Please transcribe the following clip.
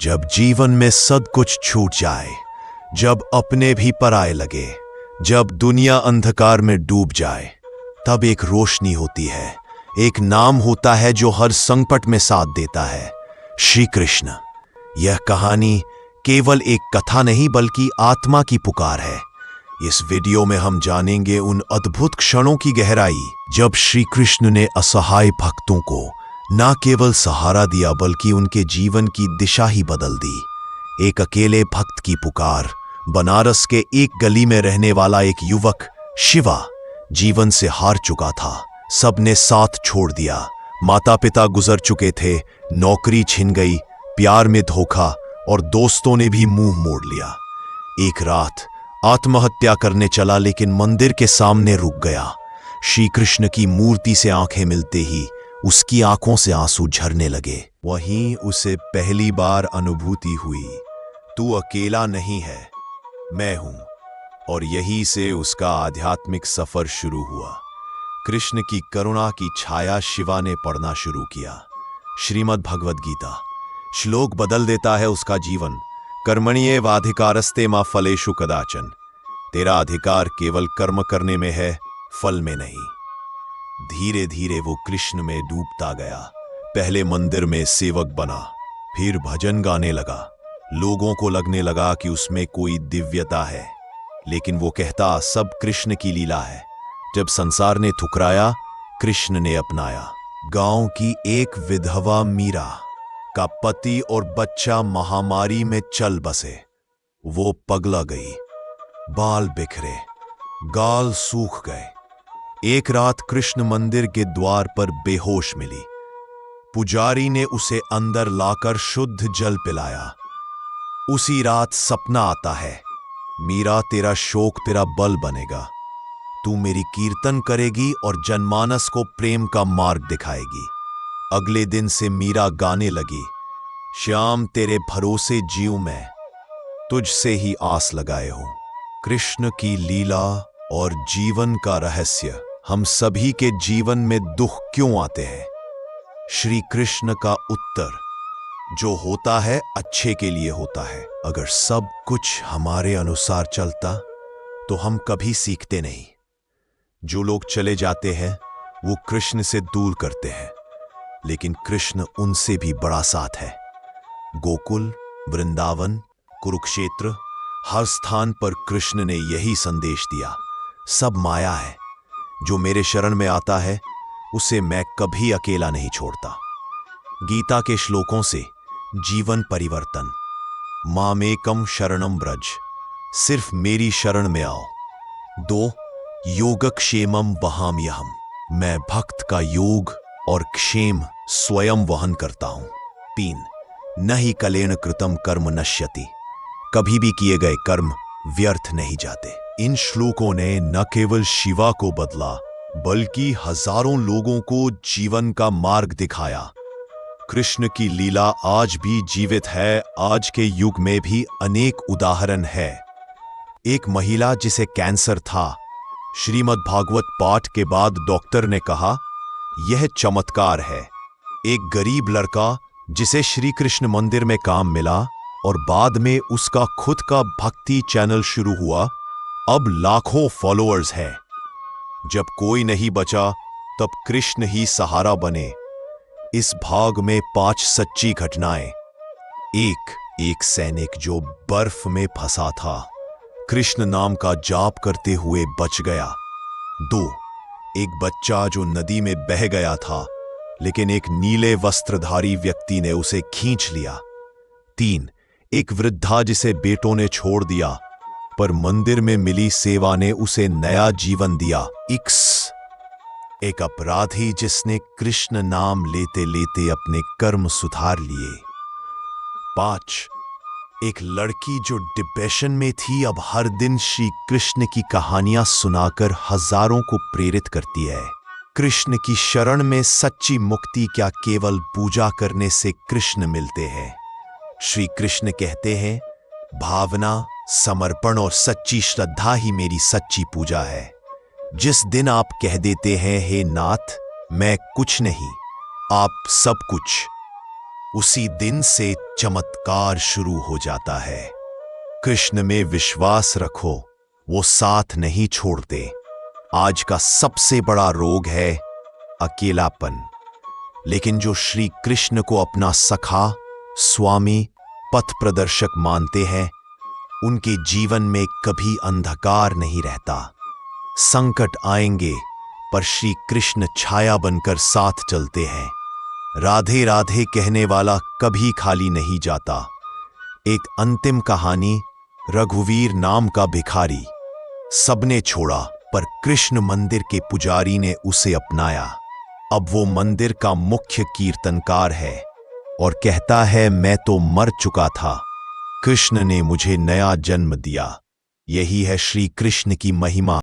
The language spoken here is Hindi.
जब जीवन में सब कुछ छूट जाए, जब अपने भी पराए लगे, जब दुनिया अंधकार में डूब जाए, तब एक रोशनी होती है, एक नाम होता है जो हर संकट में साथ देता है, श्री कृष्ण। यह कहानी केवल एक कथा नहीं बल्कि आत्मा की पुकार है। इस वीडियो में हम जानेंगे उन अद्भुत क्षणों की गहराई जब श्री कृष्ण ने असहाय भक्तों को न केवल सहारा दिया बल्कि उनके जीवन की दिशा ही बदल दी। एक अकेले भक्त की पुकार। बनारस के एक गली में रहने वाला एक युवक शिवा जीवन से हार चुका था। सबने साथ छोड़ दिया, माता पिता गुजर चुके थे, नौकरी छिन गई, प्यार में धोखा और दोस्तों ने भी मुंह मोड़ लिया। एक रात आत्महत्या करने चला लेकिन मंदिर के सामने रुक गया। श्री कृष्ण की मूर्ति से आंखें मिलते ही उसकी आंखों से आंसू झरने लगे। वहीं उसे पहली बार अनुभूति हुई, तू अकेला नहीं है, मैं हूं। और यहीं से उसका आध्यात्मिक सफर शुरू हुआ। कृष्ण की करुणा की छाया शिवा ने पढ़ना शुरू किया। श्रीमद् भगवद गीता। श्लोक बदल देता है उसका जीवन। कर्मण्येवाधिकारस्ते मा फलेषु कदाचन। तेरा अधिकार केवल कर्म करने में है, फल में नहीं। धीरे धीरे वो कृष्ण में डूबता गया। पहले मंदिर में सेवक बना, फिर भजन गाने लगा। लोगों को लगने लगा कि उसमें कोई दिव्यता है, लेकिन वो कहता सब कृष्ण की लीला है। जब संसार ने ठुकराया, कृष्ण ने अपनाया। गांव की एक विधवा मीरा का पति और बच्चा महामारी में चल बसे। वो पगला गई, बाल बिखरे, गाल सूख गए। एक रात कृष्ण मंदिर के द्वार पर बेहोश मिली। पुजारी ने उसे अंदर लाकर शुद्ध जल पिलाया। उसी रात सपना आता है, मीरा तेरा शोक तेरा बल बनेगा, तू मेरी कीर्तन करेगी और जनमानस को प्रेम का मार्ग दिखाएगी। अगले दिन से मीरा गाने लगी, श्याम तेरे भरोसे जीऊं मैं, तुझसे ही आस लगाए हूं। कृष्ण की लीला और जीवन का रहस्य। हम सभी के जीवन में दुख क्यों आते हैं? श्री कृष्ण का उत्तर, जो होता है अच्छे के लिए होता है। अगर सब कुछ हमारे अनुसार चलता तो हम कभी सीखते नहीं। जो लोग चले जाते हैं वो कृष्ण से दूर करते हैं, लेकिन कृष्ण उनसे भी बड़ा साथ है। गोकुल, वृंदावन, कुरुक्षेत्र, हर स्थान पर कृष्ण ने यही संदेश दिया, सब माया है। जो मेरे शरण में आता है उसे मैं कभी अकेला नहीं छोड़ता। गीता के श्लोकों से जीवन परिवर्तन। मामेकम शरणम व्रज, सिर्फ मेरी शरण में आओ। 2. योगक्षेमम वहाम्यहम्, मैं भक्त का योग और क्षेम स्वयं वहन करता हूं। 3. न हि कलेन कृतम कर्म नश्यति, कभी भी किए गए कर्म व्यर्थ नहीं जाते। इन श्लोकों ने न केवल शिवा को बदला बल्कि हजारों लोगों को जीवन का मार्ग दिखाया। कृष्ण की लीला आज भी जीवित है। आज के युग में भी अनेक उदाहरण है। एक महिला जिसे कैंसर था, श्रीमद् भागवत पाठ के बाद डॉक्टर ने कहा यह चमत्कार है। एक गरीब लड़का जिसे श्री कृष्ण मंदिर में काम मिला और बाद में उसका खुद का भक्ति चैनल शुरू हुआ, अब लाखों फॉलोअर्स हैं। जब कोई नहीं बचा तब कृष्ण ही सहारा बने। इस भाग में 5 सच्ची घटनाएं। 1. एक सैनिक जो बर्फ में फंसा था, कृष्ण नाम का जाप करते हुए बच गया। 2. एक बच्चा जो नदी में बह गया था लेकिन एक नीले वस्त्रधारी व्यक्ति ने उसे खींच लिया। 3. एक वृद्धा जिसे बेटों ने छोड़ दिया पर मंदिर में मिली सेवा ने उसे नया जीवन दिया। X. एक अपराधी जिसने कृष्ण नाम लेते लेते अपने कर्म सुधार लिए। 5. एक लड़की जो डिप्रेशन में थी अब हर दिन श्री कृष्ण की कहानियां सुनाकर हजारों को प्रेरित करती है। कृष्ण की शरण में सच्ची मुक्ति क्या केवल पूजा करने से कृष्ण मिलते हैं? श्री कृष्ण कहते हैं, भावना, समर्पण और सच्ची श्रद्धा ही मेरी सच्ची पूजा है। जिस दिन आप कह देते हैं हे नाथ मैं कुछ नहीं, आप सब कुछ, उसी दिन से चमत्कार शुरू हो जाता है। कृष्ण में विश्वास रखो, वो साथ नहीं छोड़ते। आज का सबसे बड़ा रोग है अकेलापन, लेकिन जो श्री कृष्ण को अपना सखा, स्वामी, पथ प्रदर्शक मानते हैं, उनके जीवन में कभी अंधकार नहीं रहता। संकट आएंगे पर श्री कृष्ण छाया बनकर साथ चलते हैं। राधे राधे कहने वाला कभी खाली नहीं जाता। एक अंतिम कहानी, रघुवीर नाम का भिखारी। सबने छोड़ा पर कृष्ण मंदिर के पुजारी ने उसे अपनाया। अब वो मंदिर का मुख्य कीर्तनकार है और कहता है, मैं तो मर चुका था, कृष्ण ने मुझे नया जन्म दिया। यही है श्री कृष्ण की महिमा।